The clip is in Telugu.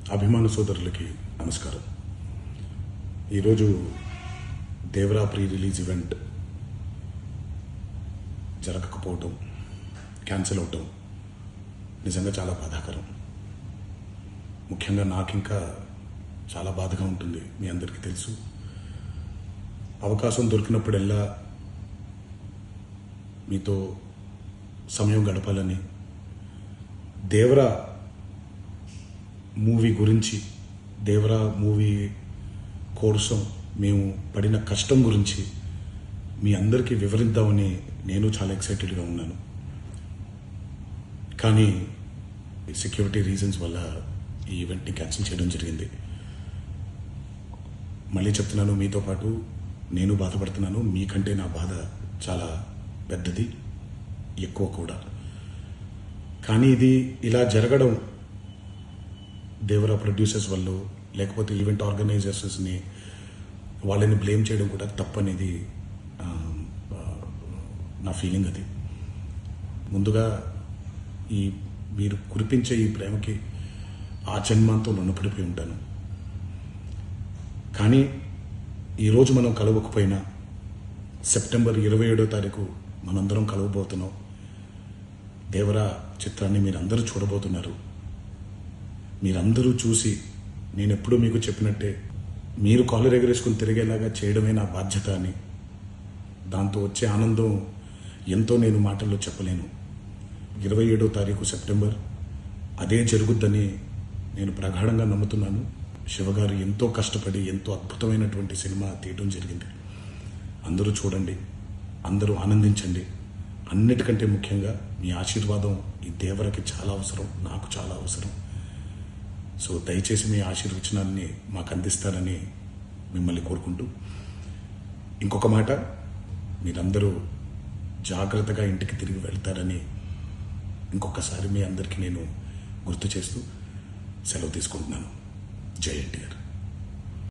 అభిమాన సోదరులకి నమస్కారం. ఈరోజు దేవరా ప్రీ రిలీజ్ ఈవెంట్ జరగకపోవటం, క్యాన్సిల్ అవటం నిజంగా చాలా బాధాకరం. ముఖ్యంగా నాకు ఇంకా చాలా బాధగా ఉంటుంది. మీ అందరికీ తెలుసు, అవకాశం దొరికినప్పుడల్లా మీతో సమయం గడపాలని, దేవరా మూవీ గురించి, దేవరా మూవీ కోసం మేము పడిన కష్టం గురించి మీ అందరికీ వివరిద్దామని నేను చాలా ఎక్సైటెడ్గా ఉన్నాను. కానీ సెక్యూరిటీ రీజన్స్ వల్ల ఈ ఈవెంట్ని క్యాన్సిల్ చేయడం జరిగింది. మళ్ళీ చెప్తున్నాను, మీతో పాటు నేను బాధపడుతున్నాను. మీకంటే నా బాధ చాలా పెద్దది, ఎక్కువ కూడా. కానీ ఇది ఇలా జరగడం దేవరా ప్రొడ్యూసర్స్ వల్ల, లేకపోతే ఈవెంట్ ఆర్గనైజర్స్ని వాళ్ళని బ్లేమ్ చేయడం కూడా తప్పనేది నా ఫీలింగ్. అది ముందుగా మీరు కురిపించే ఈ ప్రేమకి ఆ జన్మంతో రుణపడిపోయి ఉంటాను. కానీ ఈరోజు మనం కలవకపోయినా సెప్టెంబర్ 27వ తారీఖు మనందరం కలవబోతున్నాం. దేవరా చిత్రాన్ని మీరందరూ చూడబోతున్నారు. మీరందరూ చూసి, నేను ఎప్పుడూ మీకు చెప్పినట్టే, మీరు కాలర్ ఎగరేసుకుని తిరిగేలాగా చేయడమే నా బాధ్యత అని, దాంతో వచ్చే ఆనందం ఎంతో నేను మాటల్లో చెప్పలేను. 27వ తారీఖు సెప్టెంబర్ అదే జరుగుద్దని నేను ప్రగాఢంగా నమ్ముతున్నాను. శివగారు ఎంతో కష్టపడి ఎంతో అద్భుతమైనటువంటి సినిమా తీయడం జరిగింది. అందరూ చూడండి, అందరూ ఆనందించండి. అన్నిటికంటే ముఖ్యంగా మీ ఆశీర్వాదం ఈ దేవరకి చాలా అవసరం, నాకు చాలా అవసరం. సో దయచేసి మీ ఆశీర్వచనాన్ని మాకు అందిస్తారని మిమ్మల్ని కోరుకుంటూ, ఇంకొక మాట, మీరందరూ జాగ్రత్తగా ఇంటికి తిరిగి వెళ్తారని ఇంకొకసారి మీ అందరికీ నేను గుర్తు చేస్తూ సెలవు తీసుకుంటున్నాను. జై ఎన్టీఆర్.